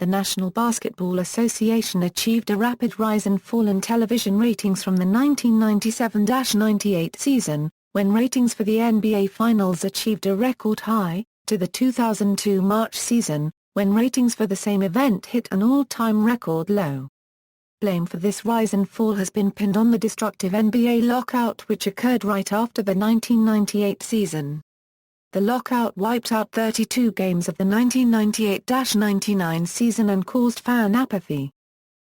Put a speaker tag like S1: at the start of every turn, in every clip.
S1: The National Basketball Association achieved a rapid rise and fall in television ratings from the 1997-98 season, when ratings for the NBA Finals achieved a record high, to the 2002 March season, when ratings for the same event hit an all-time record low. Blame for this rise and fall has been pinned on the destructive NBA lockout which occurred right after the 1998 season. The lockout wiped out 32 games of the 1998-99 season and caused fan apathy.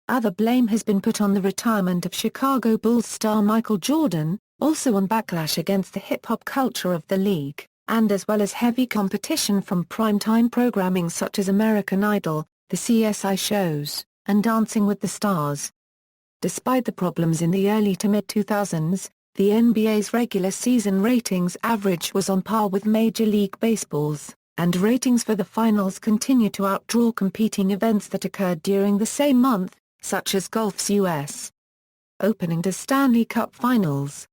S1: Other blame has been put on the retirement of Chicago Bulls star Michael Jordan, also on backlash against the hip-hop culture of the league, and as well as heavy competition from primetime programming such as American Idol, the CSI shows, and Dancing with the Stars. Despite the problems in the early to mid-2000s, the NBA's regular season ratings average was on par with Major League Baseball's, and ratings for the finals continue to outdraw competing events that occurred during the same month, such as golf's U.S. Opening to Stanley Cup Finals.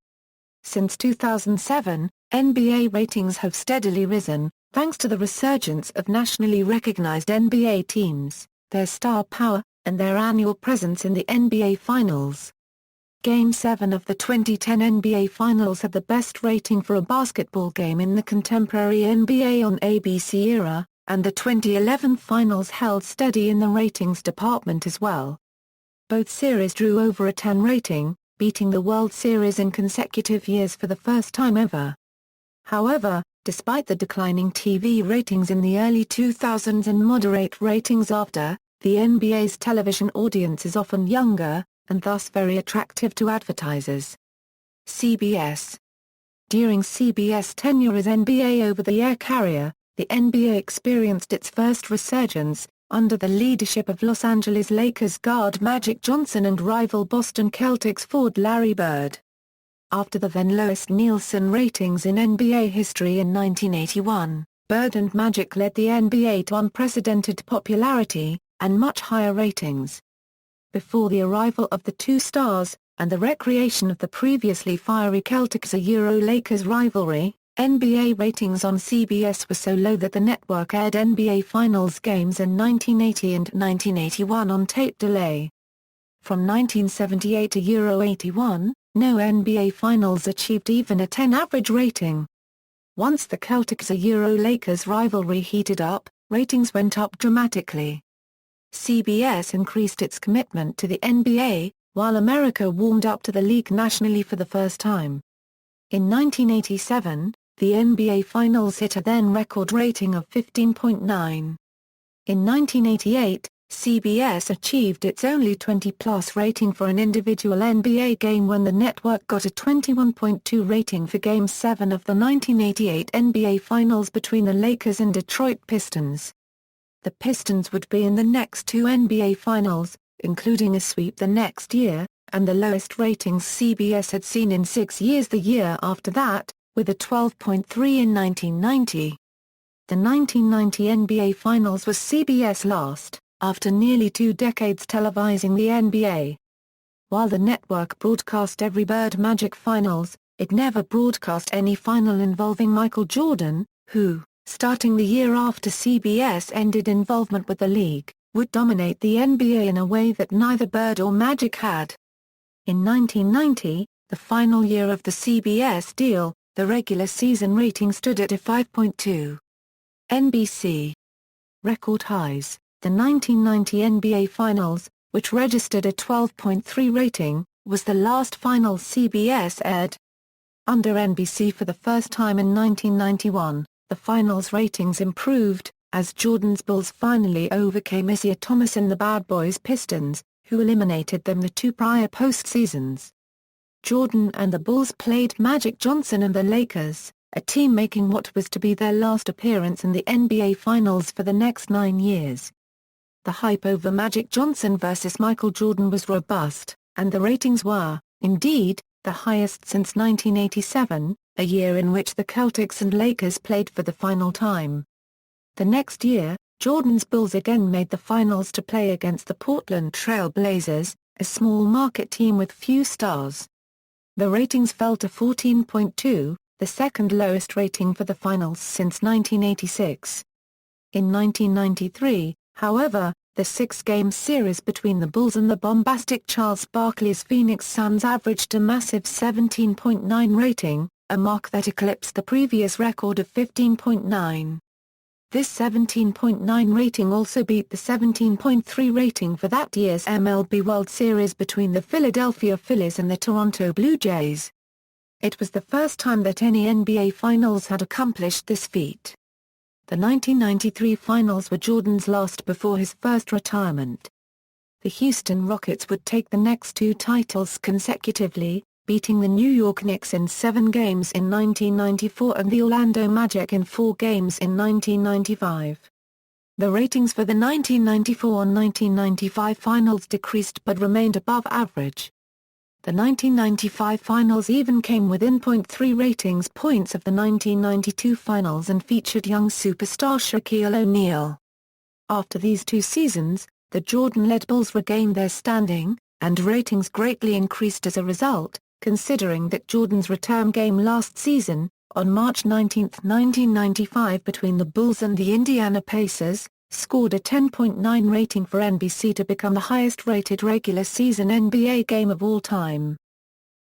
S1: Since 2007, NBA ratings have steadily risen, thanks to the resurgence of nationally recognized NBA teams, their star power, and their annual presence in the NBA Finals. Game 7 of the 2010 NBA Finals had the best rating for a basketball game in the contemporary NBA on ABC era, and the 2011 Finals held steady in the ratings department as well. Both series drew over a 10 rating, beating the World Series in consecutive years for the first time ever. However, despite the declining TV ratings in the early 2000s and moderate ratings after, the NBA's television audience is often younger, and thus very attractive to advertisers. CBS. During CBS' tenure as NBA over-the-air carrier, the NBA experienced its first resurgence, under the leadership of Los Angeles Lakers guard Magic Johnson and rival Boston Celtics forward Larry Bird. After the then lowest Nielsen ratings in NBA history in 1981, Bird and Magic led the NBA to unprecedented popularity, and much higher ratings. Before the arrival of the two stars, and the recreation of the previously fiery Celtics-Lakers rivalry, NBA ratings on CBS were so low that the network aired NBA Finals games in 1980 and 1981 on tape delay. From 1978 to Euro 81, no NBA Finals achieved even a 10 average rating. Once the Celtics-Lakers rivalry heated up, ratings went up dramatically. CBS increased its commitment to the NBA, while America warmed up to the league nationally for the first time. In 1987, the NBA Finals hit a then-record rating of 15.9. In 1988, CBS achieved its only 20-plus rating for an individual NBA game when the network got a 21.2 rating for Game 7 of the 1988 NBA Finals between the Lakers and Detroit Pistons. The Pistons would be in the next two NBA Finals, including a sweep the next year, and the lowest ratings CBS had seen in 6 years the year after that, with a 12.3 in 1990. The 1990 NBA Finals was CBS' last, after nearly 2 decades televising the NBA. While the network broadcast every Bird Magic Finals, it never broadcast any final involving Michael Jordan, who, starting the year after CBS ended involvement with the league, would dominate the NBA in a way that neither Bird or Magic had. In 1990, the final year of the CBS deal, the regular season rating stood at a 5.2. NBC. Record highs. The 1990 NBA Finals, which registered a 12.3 rating, was the last final CBS aired. Under NBC for the first time in 1991, the Finals ratings improved, as Jordan's Bulls finally overcame Isiah Thomas and the Bad Boys Pistons, who eliminated them the 2 prior postseasons. Jordan and the Bulls played Magic Johnson and the Lakers, a team making what was to be their last appearance in the NBA Finals for the next 9 years. The hype over Magic Johnson versus Michael Jordan was robust, and the ratings were, indeed, the highest since 1987, a year in which the Celtics and Lakers played for the final time. The next year, Jordan's Bulls again made the finals to play against the Portland Trail Blazers, a small market team with few stars. The ratings fell to 14.2, the second lowest rating for the finals since 1986. In 1993, however, the six-game series between the Bulls and the bombastic Charles Barkley's Phoenix Suns averaged a massive 17.9 rating, a mark that eclipsed the previous record of 15.9. This 17.9 rating also beat the 17.3 rating for that year's MLB World Series between the Philadelphia Phillies and the Toronto Blue Jays. It was the first time that any NBA Finals had accomplished this feat. The 1993 Finals were Jordan's last before his first retirement. The Houston Rockets would take the next two titles consecutively, beating the New York Knicks in 7 games in 1994 and the Orlando Magic in 4 games in 1995. The ratings for the 1994-1995 Finals decreased but remained above average. The 1995 Finals even came within .3 ratings points of the 1992 Finals and featured young superstar Shaquille O'Neal. After these 2 seasons, the Jordan-led Bulls regained their standing, and ratings greatly increased as a result, considering that Jordan's return game last season, on March 19, 1995 between the Bulls and the Indiana Pacers, scored a 10.9 rating for NBC to become the highest-rated regular-season NBA game of all time.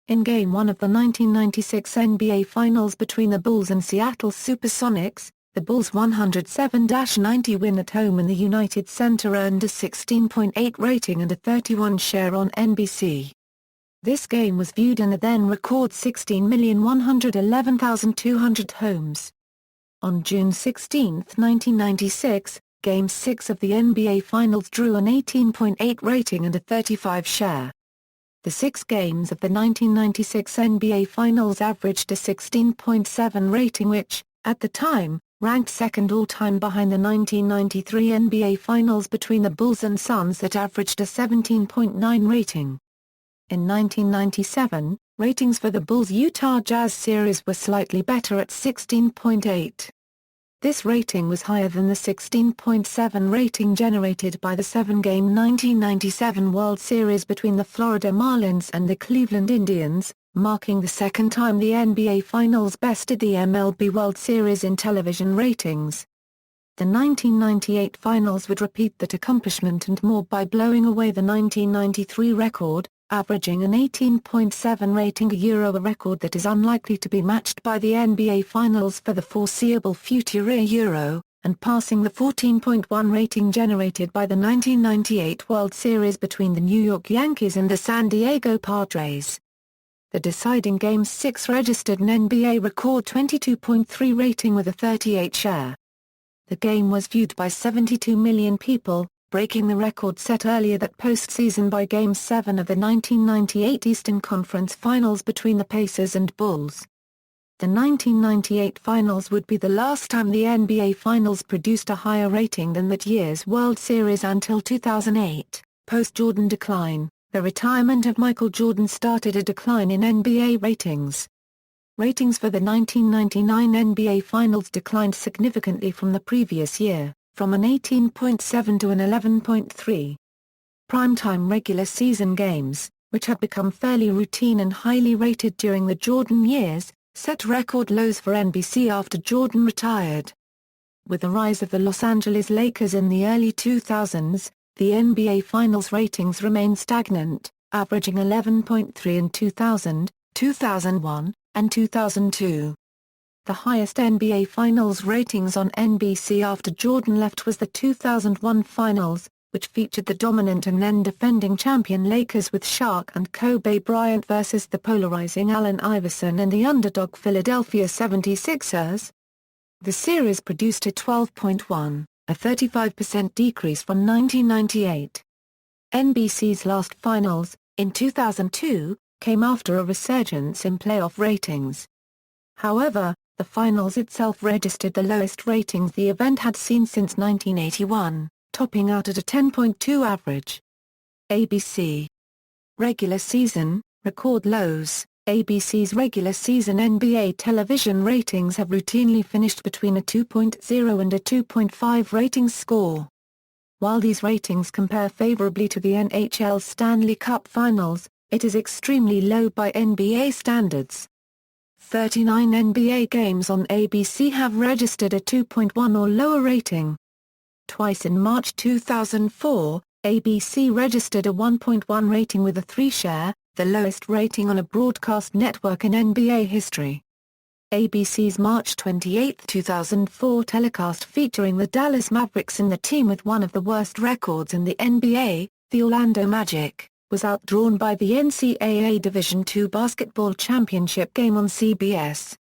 S1: In Game 1 of the 1996 NBA Finals between the Bulls and Seattle Supersonics, the Bulls' 107-90 win at home in the United Center earned a 16.8 rating and a 31 share on NBC. This game was viewed in a then-record 16,111,200 homes. On June 16, 1996, Game 6 of the NBA Finals drew an 18.8 rating and a 35 share. The 6 games of the 1996 NBA Finals averaged a 16.7 rating which, at the time, ranked second all-time behind the 1993 NBA Finals between the Bulls and Suns that averaged a 17.9 rating. In 1997, ratings for the Bulls-Utah Jazz series were slightly better at 16.8. This rating was higher than the 16.7 rating generated by the 7-game 1997 World Series between the Florida Marlins and the Cleveland Indians, marking the second time the NBA Finals bested the MLB World Series in television ratings. The 1998 Finals would repeat that accomplishment and more by blowing away the 1993 record, averaging an 18.7 rating, a record that is unlikely to be matched by the NBA Finals for the foreseeable future, and passing the 14.1 rating generated by the 1998 World Series between the New York Yankees and the San Diego Padres. The deciding Game 6 registered an NBA record 22.3 rating with a 38 share. The game was viewed by 72 million people, breaking the record set earlier that postseason by Game 7 of the 1998 Eastern Conference Finals between the Pacers and Bulls. The 1998 Finals would be the last time the NBA Finals produced a higher rating than that year's World Series until 2008. Post-Jordan decline, the retirement of Michael Jordan started a decline in NBA ratings. Ratings for the 1999 NBA Finals declined significantly from the previous year, from an 18.7 to an 11.3. Primetime regular season games, which had become fairly routine and highly rated during the Jordan years, set record lows for NBC after Jordan retired. With the rise of the Los Angeles Lakers in the early 2000s, the NBA Finals ratings remained stagnant, averaging 11.3 in 2000, 2001, and 2002. The highest NBA Finals ratings on NBC after Jordan left was the 2001 Finals, which featured the dominant and then defending champion Lakers with Shaq and Kobe Bryant versus the polarizing Allen Iverson and the underdog Philadelphia 76ers. The series produced a 12.1, a 35% decrease from 1998. NBC's last Finals, in 2002, came after a resurgence in playoff ratings. However, the Finals itself registered the lowest ratings the event had seen since 1981, topping out at a 10.2 average. ABC. Regular season, record lows. ABC's regular season NBA television ratings have routinely finished between a 2.0 and a 2.5 ratings score. While these ratings compare favorably to the NHL's Stanley Cup Finals, it is extremely low by NBA standards. 39 NBA games on ABC have registered a 2.1 or lower rating. Twice in March 2004, ABC registered a 1.1 rating with a 3 share, the lowest rating on a broadcast network in NBA history. ABC's March 28, 2004 telecast featuring the Dallas Mavericks and the team with one of the worst records in the NBA, the Orlando Magic, was outdrawn by the NCAA Division II basketball championship game on CBS.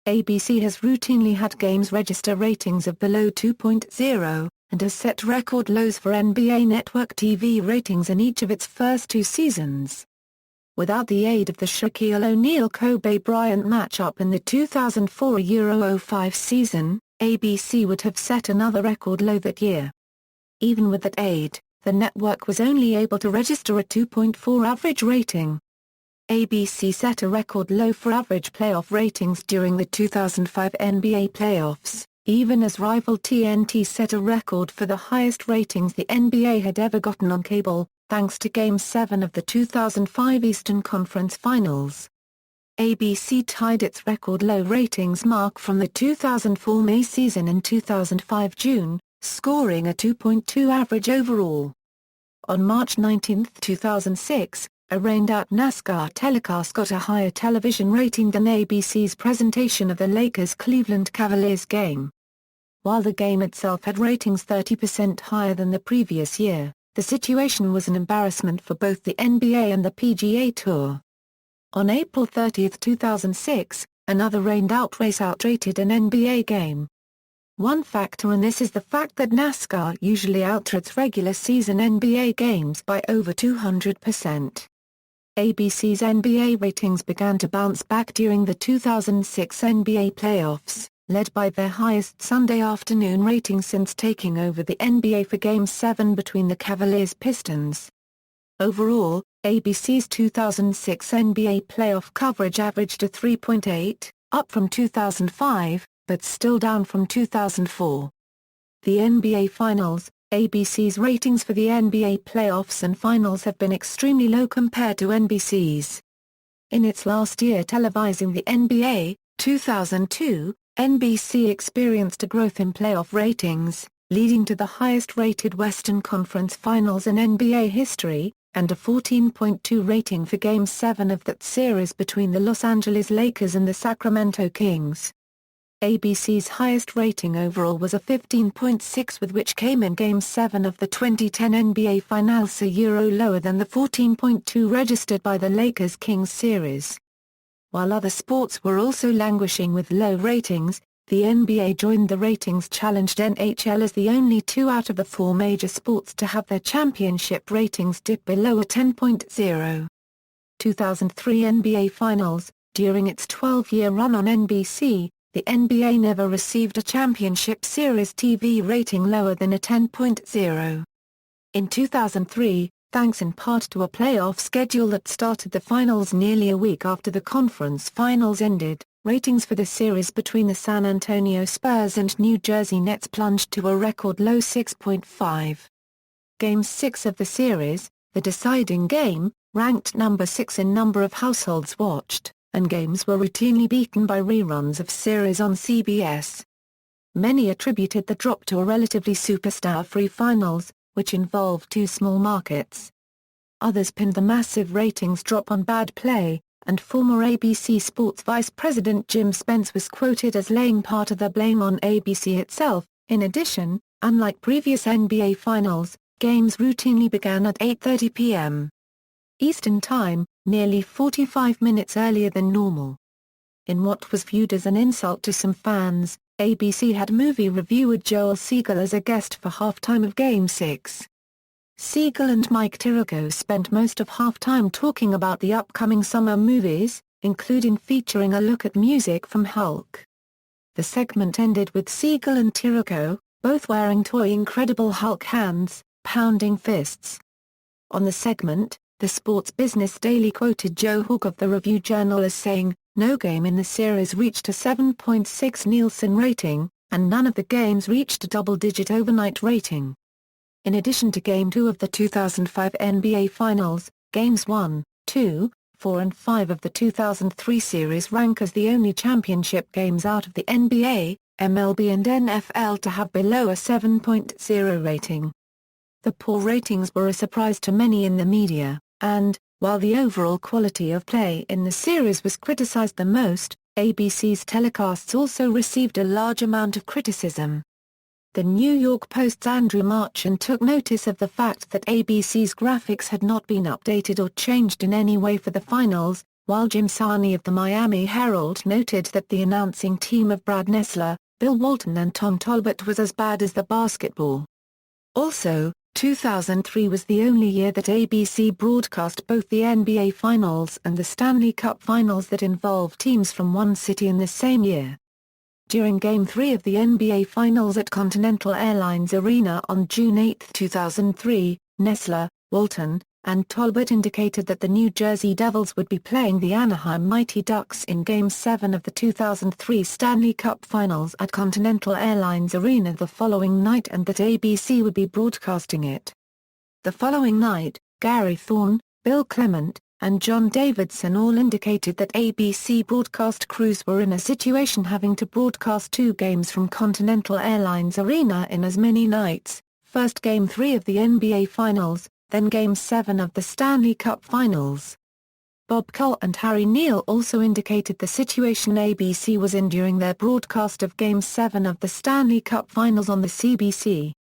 S1: ABC has routinely had games register ratings of below 2.0, and has set record lows for NBA Network TV ratings in each of its first 2 seasons. Without the aid of the Shaquille O'Neal-Kobe Bryant matchup in the 2004-05 season, ABC would have set another record low that year. Even with that aid, the network was only able to register a 2.4 average rating. ABC set a record low for average playoff ratings during the 2005 NBA playoffs, even as rival TNT set a record for the highest ratings the NBA had ever gotten on cable, thanks to Game 7 of the 2005 Eastern Conference Finals. ABC tied its record low ratings mark from the 2004 May season in 2005 June, scoring a 2.2 average overall. On March 19, 2006, a rained-out NASCAR telecast got a higher television rating than ABC's presentation of the Lakers-Cleveland Cavaliers game. While the game itself had ratings 30% higher than the previous year, the situation was an embarrassment for both the NBA and the PGA Tour. On April 30, 2006, another rained-out race outrated an NBA game. One factor in this is the fact that NASCAR usually outrates regular season NBA games by over 200%. ABC's NBA ratings began to bounce back during the 2006 NBA playoffs, led by their highest Sunday afternoon rating since taking over the NBA for Game 7 between the Cavaliers-Pistons. Overall, ABC's 2006 NBA playoff coverage averaged a 3.8, up from 2005, but still down from 2004. The NBA Finals, ABC's ratings for the NBA playoffs and finals have been extremely low compared to NBC's. In its last year televising the NBA, 2002, NBC experienced a growth in playoff ratings, leading to the highest-rated Western Conference Finals in NBA history, and a 14.2 rating for Game 7 of that series between the Los Angeles Lakers and the Sacramento Kings. ABC's highest rating overall was a 15.6, with which came in Game 7 of the 2010 NBA Finals, a euro lower than the 14.2 registered by the Lakers-Kings series. While other sports were also languishing with low ratings, the NBA joined the ratings-challenged NHL as the only 2 out of the 4 major sports to have their championship ratings dip below a 10.0. 2003 NBA Finals. During its 12-year run on NBC, the NBA never received a championship series TV rating lower than a 10.0. In 2003, thanks in part to a playoff schedule that started the finals nearly a week after the conference finals ended, ratings for the series between the San Antonio Spurs and New Jersey Nets plunged to a record low 6.5. Game 6 of the series, the deciding game, ranked number 6 in number of households watched, and games were routinely beaten by reruns of series on CBS. Many attributed the drop to a relatively superstar-free finals, which involved 2 small markets. Others pinned the massive ratings drop on bad play, and former ABC Sports Vice President Jim Spence was quoted as laying part of the blame on ABC itself. In addition, unlike previous NBA Finals, games routinely began at 8:30 p.m. Eastern Time, nearly 45 minutes earlier than normal. In what was viewed as an insult to some fans, ABC had movie reviewer Joel Siegel as a guest for halftime of Game 6. Siegel and Mike Tirico spent most of halftime talking about the upcoming summer movies, including featuring a look at music from Hulk. The segment ended with Siegel and Tirico, both wearing toy Incredible Hulk hands, pounding fists. On the segment, the Sports Business Daily quoted Joe Hawk of the Review Journal as saying, "No game in the series reached a 7.6 Nielsen rating, and none of the games reached a double-digit overnight rating." In addition to Game 2 of the 2005 NBA Finals, Games 1, 2, 4 and 5 of the 2003 series rank as the only championship games out of the NBA. MLB and NFL to have below a 7.0 rating. The poor ratings were a surprise to many in the media, and, while the overall quality of play in the series was criticized the most, ABC's telecasts also received a large amount of criticism. The New York Post's Andrew Marchand took notice of the fact that ABC's graphics had not been updated or changed in any way for the finals, while Jim Sarney of the Miami Herald noted that the announcing team of Brad Nessler, Bill Walton and Tom Tolbert was as bad as the basketball. Also, 2003 was the only year that ABC broadcast both the NBA Finals and the Stanley Cup Finals that involved teams from one city in the same year. During Game 3 of the NBA Finals at Continental Airlines Arena on June 8, 2003, Nessler, Walton, and Tolbert indicated that the New Jersey Devils would be playing the Anaheim Mighty Ducks in Game 7 of the 2003 Stanley Cup Finals at Continental Airlines Arena the following night and that ABC would be broadcasting it. The following night, Gary Thorne, Bill Clement, and John Davidson all indicated that ABC broadcast crews were in a situation having to broadcast two games from Continental Airlines Arena in as many nights, first Game 3 of the NBA Finals, then Game 7 of the Stanley Cup Finals. Bob Cole and Harry Neal also indicated the situation ABC was in during their broadcast of Game 7 of the Stanley Cup Finals on the CBC.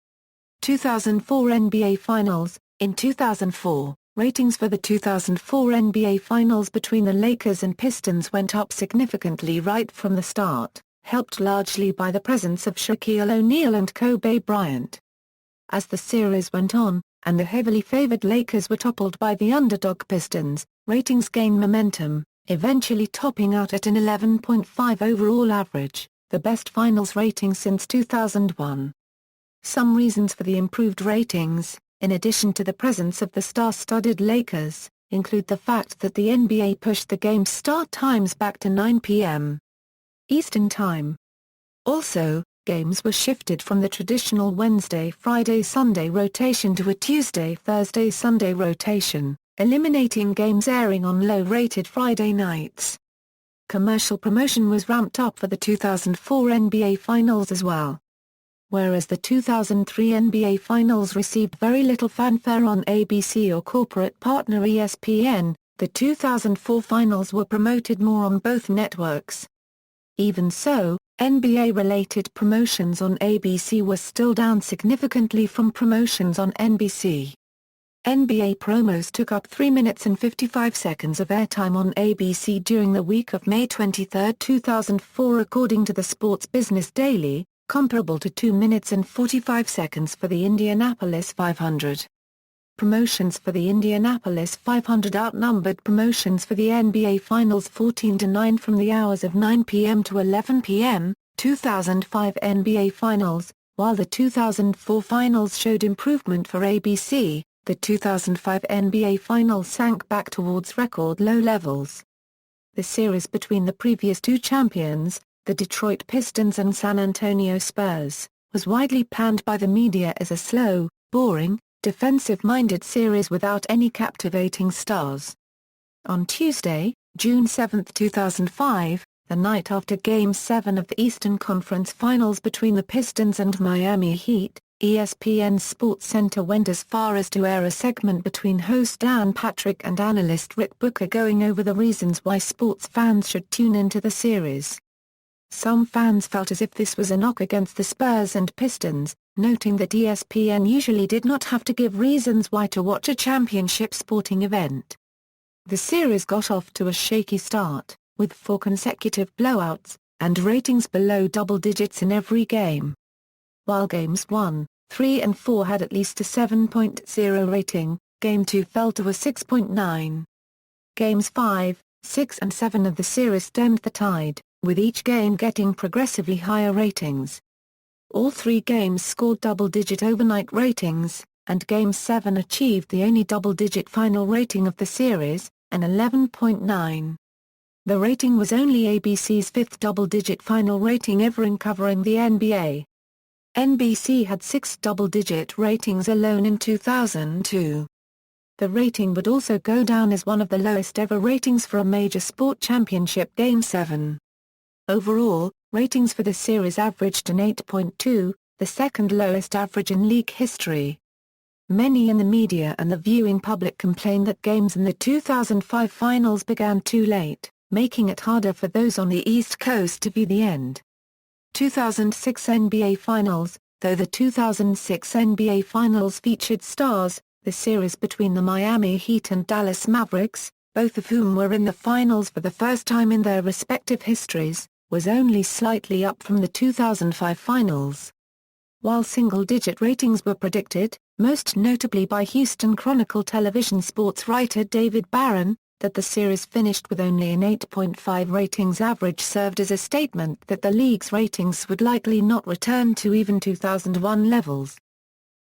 S1: 2004 NBA Finals. In 2004, ratings for the 2004 NBA Finals between the Lakers and Pistons went up significantly right from the start, helped largely by the presence of Shaquille O'Neal and Kobe Bryant. As the series went on, and the heavily favored Lakers were toppled by the underdog Pistons, ratings gained momentum, eventually topping out at an 11.5 overall average, the best finals rating since 2001. Some reasons for the improved ratings, in addition to the presence of the star-studded Lakers, include the fact that the NBA pushed the game's start times back to 9 p.m. Eastern Time. Also, games were shifted from the traditional Wednesday-Friday-Sunday rotation to a Tuesday-Thursday-Sunday rotation, eliminating games airing on low-rated Friday nights. Commercial promotion was ramped up for the 2004 NBA Finals as well. Whereas the 2003 NBA Finals received very little fanfare on ABC or corporate partner ESPN, the 2004 Finals were promoted more on both networks. Even so, NBA-related promotions on ABC were still down significantly from promotions on NBC. NBA promos took up 3 minutes and 55 seconds of airtime on ABC during the week of May 23, 2004 according to the Sports Business Daily, comparable to 2 minutes and 45 seconds for the Indianapolis 500. Promotions for the Indianapolis 500 outnumbered promotions for the NBA Finals 14-9 from the hours of 9 p.m. to 11 p.m., 2005 NBA Finals. While the 2004 Finals showed improvement for ABC, the 2005 NBA Finals sank back towards record low levels. The series between the previous two champions, the Detroit Pistons and San Antonio Spurs, was widely panned by the media as a slow, boring, defensive-minded series without any captivating stars. On Tuesday, June 7, 2005, the night after Game 7 of the Eastern Conference Finals between the Pistons and Miami Heat, ESPN's SportsCenter went as far as to air a segment between host Dan Patrick and analyst Rick Booker going over the reasons why sports fans should tune into the series. Some fans felt as if this was a knock against the Spurs and Pistons, noting that ESPN usually did not have to give reasons why to watch a championship sporting event. The series got off to a shaky start, with 4 consecutive blowouts, and ratings below double digits in every game. While Games 1, 3 and 4 had at least a 7.0 rating, Game 2 fell to a 6.9. Games 5, 6 and 7 of the series stemmed the tide, with each game getting progressively higher ratings. All 3 games scored double-digit overnight ratings, and Game 7 achieved the only double-digit final rating of the series, an 11.9. The rating was only ABC's 5th double-digit final rating ever in covering the NBA. NBC had 6 double-digit ratings alone in 2002. The rating would also go down as one of the lowest ever ratings for a major sport championship Game 7. Overall, ratings for the series averaged an 8.2, the second lowest average in league history. Many in the media and the viewing public complained that games in the 2005 finals began too late, making it harder for those on the East Coast to view the end. 2006 NBA Finals. Though the 2006 NBA Finals featured stars, the series between the Miami Heat and Dallas Mavericks, both of whom were in the finals for the first time in their respective histories, was only slightly up from the 2005 finals. While single-digit ratings were predicted, most notably by Houston Chronicle television sports writer David Barron, that the series finished with only an 8.5 ratings average served as a statement that the league's ratings would likely not return to even 2001 levels.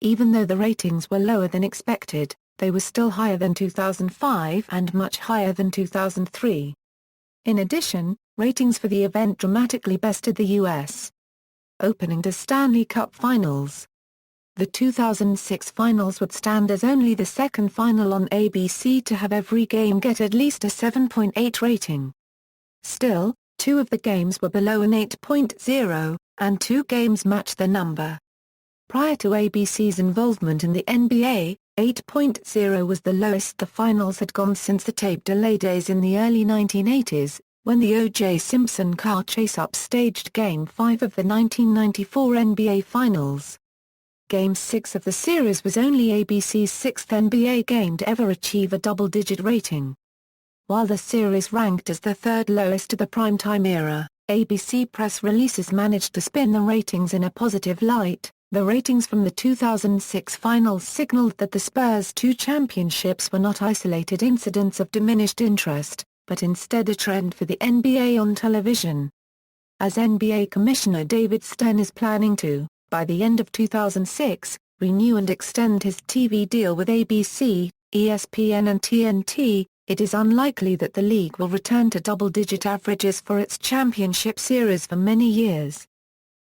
S1: Even though the ratings were lower than expected, they were still higher than 2005 and much higher than 2003. In addition, ratings for the event dramatically bested the U.S. opening to Stanley Cup Finals. The 2006 finals would stand as only the second final on ABC to have every game get at least a 7.8 rating. Still, 2 of the games were below an 8.0, and 2 games matched the number. Prior to ABC's involvement in the NBA, 8.0 was the lowest the finals had gone since the tape delay days in the early 1980s, when the O.J. Simpson car chase upstaged Game 5 of the 1994 NBA Finals. Game 6 of the series was only ABC's 6th NBA game to ever achieve a double-digit rating. While the series ranked as the third lowest of the primetime era, ABC press releases managed to spin the ratings in a positive light. The ratings from the 2006 finals signaled that the Spurs' 2 championships were not isolated incidents of diminished interest, but instead a trend for the NBA on television. As NBA Commissioner David Stern is planning to, by the end of 2006, renew and extend his TV deal with ABC, ESPN and TNT, it is unlikely that the league will return to double-digit averages for its championship series for many years.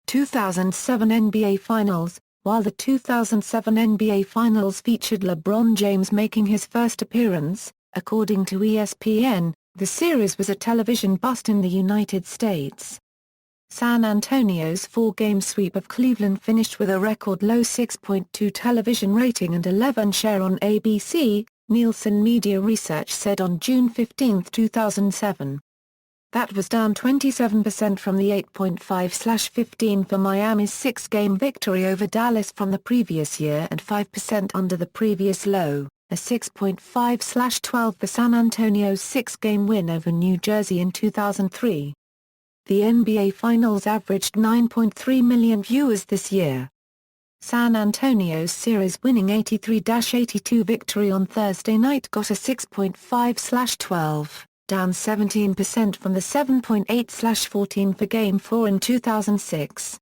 S1: 2007 NBA Finals. While the 2007 NBA Finals featured LeBron James making his first appearance, according to ESPN, the series was a television bust in the United States. San Antonio's 4-game sweep of Cleveland finished with a record low 6.2 television rating and 11 share on ABC, Nielsen Media Research said on June 15, 2007. That was down 27% from the 8.5/15 for Miami's 6-game victory over Dallas from the previous year and 5% under the previous low, a 6.5/12 for San Antonio's 6-game win over New Jersey in 2003. The NBA Finals averaged 9.3 million viewers this year. San Antonio's series-winning 83-82 victory on Thursday night got a 6.5/12, down 17% from the 7.8/14 for Game 4 in 2006.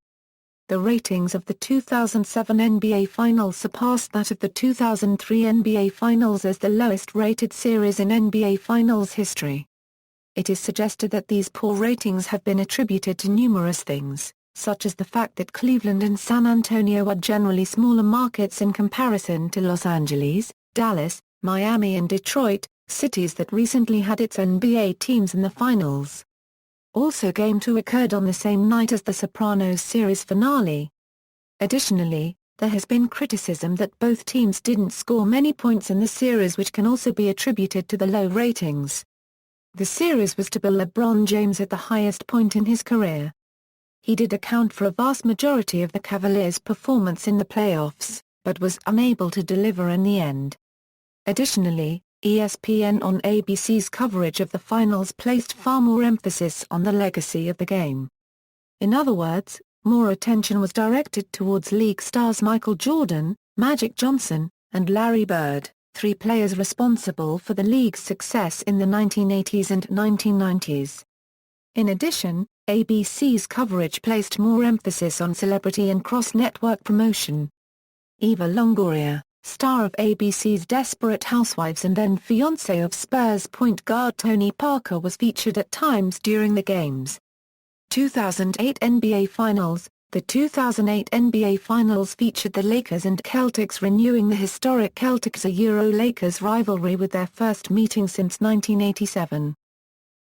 S1: The ratings of the 2007 NBA Finals surpassed that of the 2003 NBA Finals as the lowest-rated series in NBA Finals history. It is suggested that these poor ratings have been attributed to numerous things, such as the fact that Cleveland and San Antonio are generally smaller markets in comparison to Los Angeles, Dallas, Miami and Detroit, cities that recently had its NBA teams in the finals. Also, Game 2 occurred on the same night as the Sopranos series finale. Additionally, there has been criticism that both teams didn't score many points in the series, which can also be attributed to the low ratings. The series was to be LeBron James at the highest point in his career. He did account for a vast majority of the Cavaliers' performance in the playoffs, but was unable to deliver in the end. Additionally, ESPN on ABC's coverage of the finals placed far more emphasis on the legacy of the game. In other words, more attention was directed towards league stars Michael Jordan, Magic Johnson, and Larry Bird, 3 players responsible for the league's success in the 1980s and 1990s. In addition, ABC's coverage placed more emphasis on celebrity and cross-network promotion. Eva Longoria, star of ABC's Desperate Housewives and then fiancée of Spurs point guard Tony Parker, was featured at times during the games. 2008 NBA Finals. The 2008 NBA Finals featured the Lakers and Celtics renewing the historic Celtics-Lakers rivalry with their first meeting since 1987.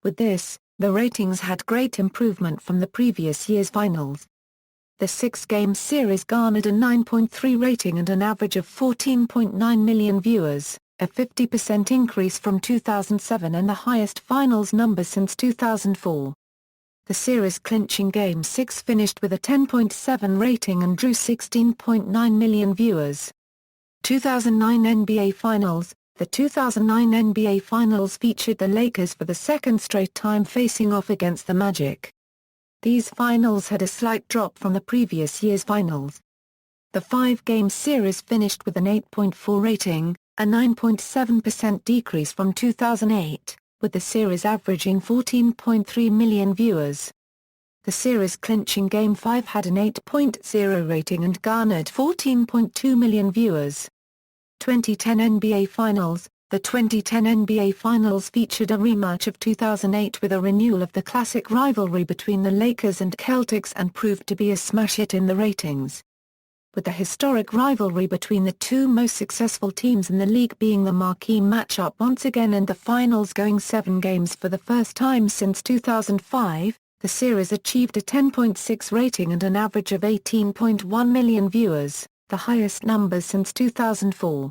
S1: With this, the ratings had great improvement from the previous year's finals. The six-game series garnered a 9.3 rating and an average of 14.9 million viewers, a 50% increase from 2007 and the highest finals number since 2004. The series-clinching Game 6 finished with a 10.7 rating and drew 16.9 million viewers. 2009 NBA Finals. The 2009 NBA Finals featured the Lakers for the second straight time facing off against the Magic. These finals had a slight drop from the previous year's finals. The five-game series finished with an 8.4 rating, a 9.7% decrease from 2008, with the series averaging 14.3 million viewers. The series-clinching Game 5 had an 8.0 rating and garnered 14.2 million viewers. 2010 NBA Finals. The 2010 NBA Finals featured a rematch of 2008 with a renewal of the classic rivalry between the Lakers and Celtics and proved to be a smash hit in the ratings. With the historic rivalry between the two most successful teams in the league being the marquee matchup once again and the finals going 7 games for the first time since 2005, the series achieved a 10.6 rating and an average of 18.1 million viewers, the highest numbers since 2004.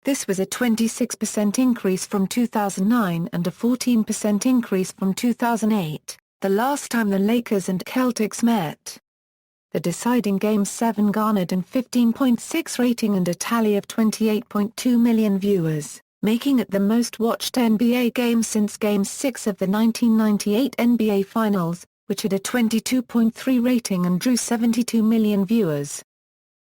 S1: This was a 26% increase from 2009 and a 14% increase from 2008, the last time the Lakers and Celtics met. The deciding Game 7 garnered an 15.6 rating and a tally of 28.2 million viewers, making it the most-watched NBA game since Game 6 of the 1998 NBA Finals, which had a 22.3 rating and drew 72 million viewers.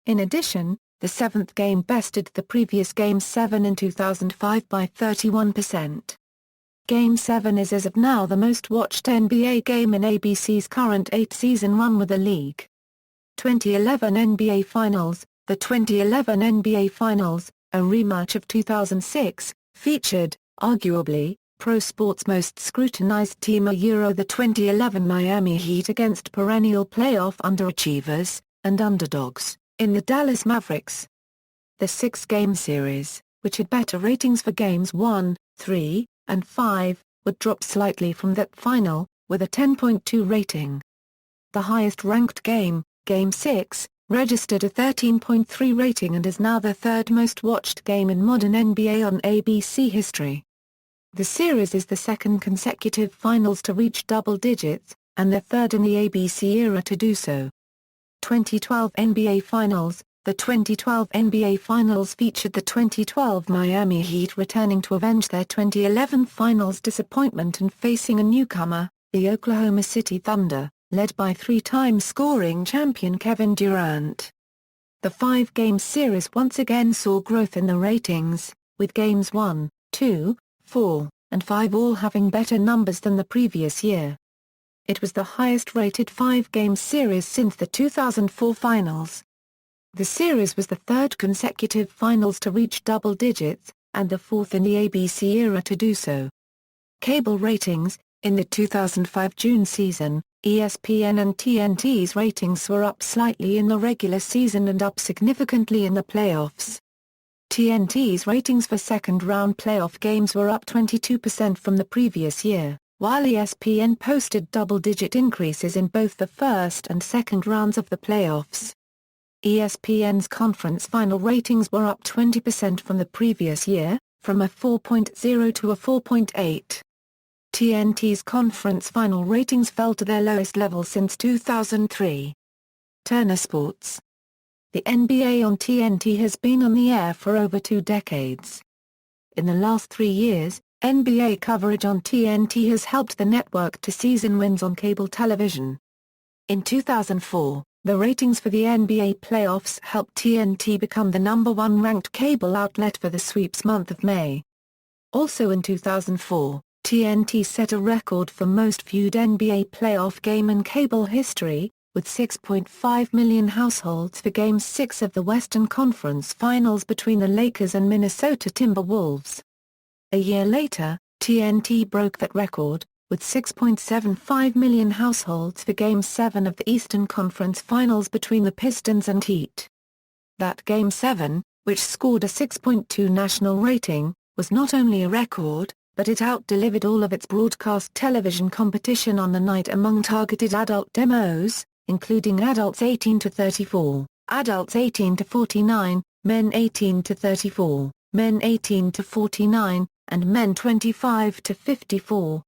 S1: In addition, the seventh game bested the previous Game 7 in 2005 by 31%. Game 7 is as of now the most-watched NBA game in ABC's current 8-season run with the league. 2011 NBA Finals. The 2011 NBA Finals, a rematch of 2006, featured, arguably, pro sports' most scrutinized team the 2011 Miami Heat against perennial playoff underachievers, and underdogs, in the Dallas Mavericks. The six-game series, which had better ratings for Games 1, 3, and 5, would drop slightly from that final, with a 10.2 rating. The highest-ranked game, Game 6, registered a 13.3 rating and is now the third most-watched game in modern NBA on ABC history. The series is the second consecutive finals to reach double digits, and the third in the ABC era to do so. 2012 NBA Finals. The 2012 NBA Finals featured the 2012 Miami Heat returning to avenge their 2011 Finals disappointment and facing a newcomer, the Oklahoma City Thunder, led by three-time scoring champion Kevin Durant. The five-game series once again saw growth in the ratings, with Games 1, 2, 4, and 5 all having better numbers than the previous year. It was the highest-rated five-game series since the 2004 Finals. The series was the third consecutive finals to reach double digits, and the fourth in the ABC era to do so. Cable ratings. In the 2005 June season, ESPN and TNT's ratings were up slightly in the regular season and up significantly in the playoffs. TNT's ratings for second-round playoff games were up 22% from the previous year, while ESPN posted double-digit increases in both the first and second rounds of the playoffs. ESPN's conference final ratings were up 20% from the previous year, from a 4.0 to a 4.8. TNT's conference final ratings fell to their lowest level since 2003. Turner Sports. The NBA on TNT has been on the air for over 2 decades. In the last 3 years, NBA coverage on TNT has helped the network to season wins on cable television. In 2004, the ratings for the NBA playoffs helped TNT become the #1 ranked cable outlet for the sweeps month of May. Also in 2004, TNT set a record for most viewed NBA playoff game in cable history, with 6.5 million households for Game 6 of the Western Conference Finals between the Lakers and Minnesota Timberwolves. A year later, TNT broke that record, with 6.75 million households for Game 7 of the Eastern Conference Finals between the Pistons and Heat. That Game 7, which scored a 6.2 national rating, was not only a record, but it out-delivered all of its broadcast television competition on the night among targeted adult demos, including adults 18 to 34, adults 18 to 49, men 18 to 34, men 18 to 49, and men 25 to 54.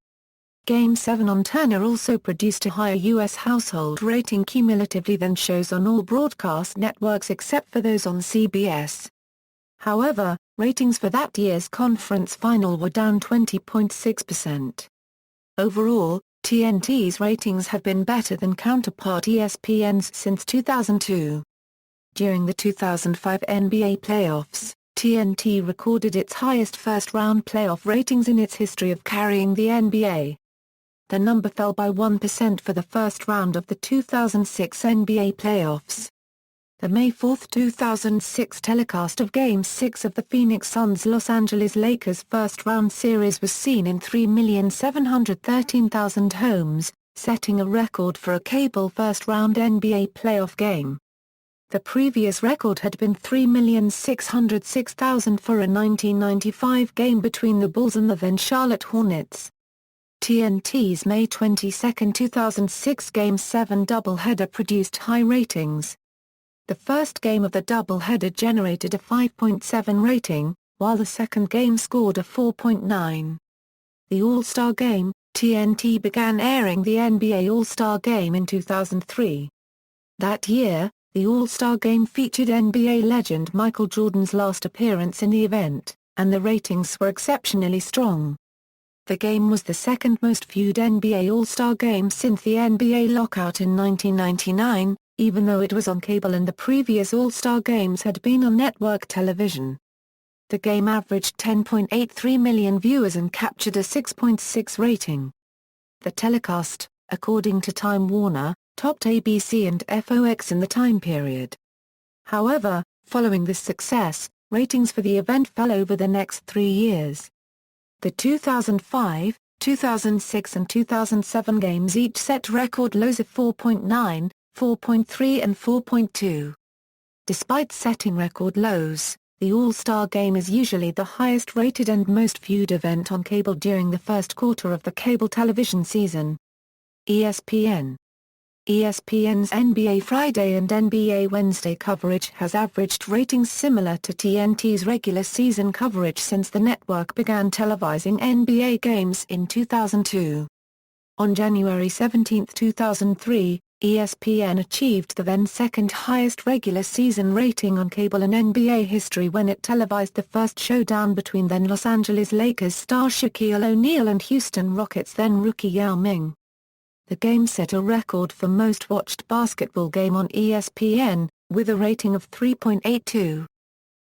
S1: Game 7 on Turner also produced a higher U.S. household rating cumulatively than shows on all broadcast networks except for those on CBS. However, ratings for that year's conference final were down 20.6%. Overall, TNT's ratings have been better than counterpart ESPN's since 2002. During the 2005 NBA playoffs, TNT recorded its highest first-round playoff ratings in its history of carrying the NBA. The number fell by 1% for the first round of the 2006 NBA playoffs. The May 4, 2006 telecast of Game 6 of the Phoenix Suns-Los Angeles Lakers first-round series was seen in 3,713,000 homes, setting a record for a cable first-round NBA playoff game. The previous record had been 3,606,000 for a 1995 game between the Bulls and the then Charlotte Hornets. TNT's May 22, 2006 Game 7 doubleheader produced high ratings. The first game of the doubleheader generated a 5.7 rating, while the second game scored a 4.9. The All-Star Game, TNT began airing the NBA All-Star Game in 2003. That year, the All-Star Game featured NBA legend Michael Jordan's last appearance in the event, and the ratings were exceptionally strong. The game was the second most viewed NBA All-Star Game since the NBA lockout in 1999, even though it was on cable and the previous All-Star Games had been on network television. The game averaged 10.83 million viewers and captured a 6.6 rating. The telecast, according to Time Warner, topped ABC and FOX in the time period. However, following this success, ratings for the event fell over the next 3 years. The 2005, 2006 and 2007 games each set record lows of 4.9, 4.3 and 4.2. Despite setting record lows, the All-Star Game is usually the highest-rated and most viewed event on cable during the first quarter of the cable television season. ESPN's NBA Friday and NBA Wednesday coverage has averaged ratings similar to TNT's regular season coverage since the network began televising NBA games in 2002. On January 17, 2003, ESPN achieved the then second highest regular season rating on cable in NBA history when it televised the first showdown between then Los Angeles Lakers star Shaquille O'Neal and Houston Rockets then rookie Yao Ming. The game set a record for most watched basketball game on ESPN, with a rating of 3.82.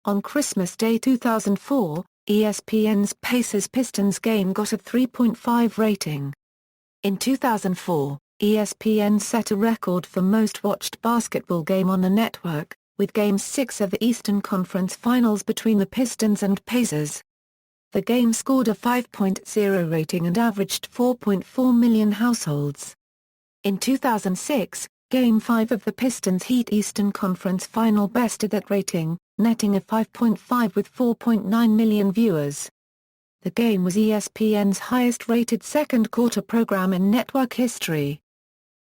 S1: On Christmas Day 2004, ESPN's Pacers-Pistons game got a 3.5 rating. In 2004, ESPN set a record for most watched basketball game on the network, with Game 6 of the Eastern Conference Finals between the Pistons and Pacers. The game scored a 5.0 rating and averaged 4.4 million households. In 2006, Game 5 of the Pistons-Heat Eastern Conference Final bested that rating, netting a 5.5 with 4.9 million viewers. The game was ESPN's highest-rated second-quarter program in network history.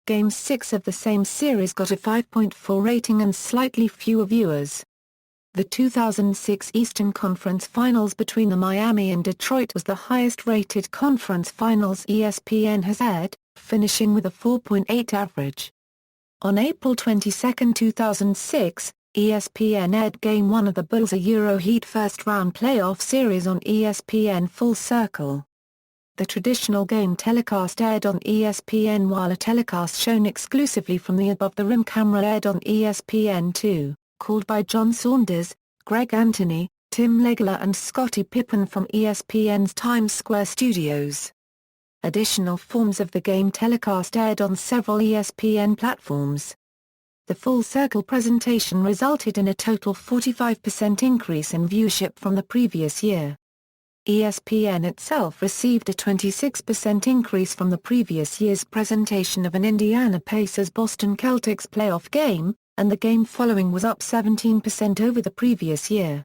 S1: Game 6 of the same series got a 5.4 rating and slightly fewer viewers. The 2006 Eastern Conference Finals between the Miami and Detroit was the highest-rated conference finals ESPN has aired, finishing with a 4.8 average. On April 22, 2006, ESPN aired Game 1 of the Bulls-Heat first-round playoff series on ESPN Full Circle. The traditional game telecast aired on ESPN while a telecast shown exclusively from the Above the Rim camera aired on ESPN2, called by John Saunders, Greg Anthony, Tim Legler and Scottie Pippen from ESPN's Times Square studios. Additional forms of the game telecast aired on several ESPN platforms. The Full Circle presentation resulted in a total 45% increase in viewership from the previous year. ESPN itself received a 26% increase from the previous year's presentation of an Indiana Pacers-Boston Celtics playoff game, and the game following was up 17% over the previous year.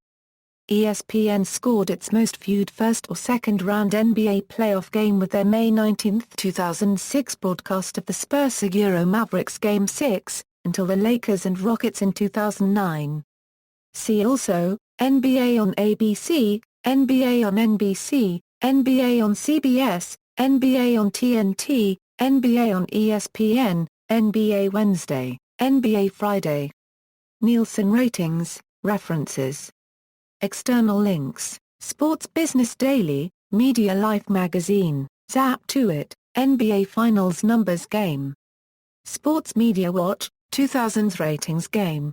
S1: ESPN scored its most viewed first or second round NBA playoff game with their May 19, 2006 broadcast of the Spurs-Mavericks Game 6, until the Lakers and Rockets in 2009. See also, NBA on ABC, NBA on NBC, NBA on CBS, NBA on TNT, NBA on ESPN, NBA Wednesday, NBA Friday. Nielsen ratings, references. External links: Sports Business Daily, Media Life Magazine, Zap to It, NBA Finals Numbers Game. Sports Media Watch, 2000s Ratings Game.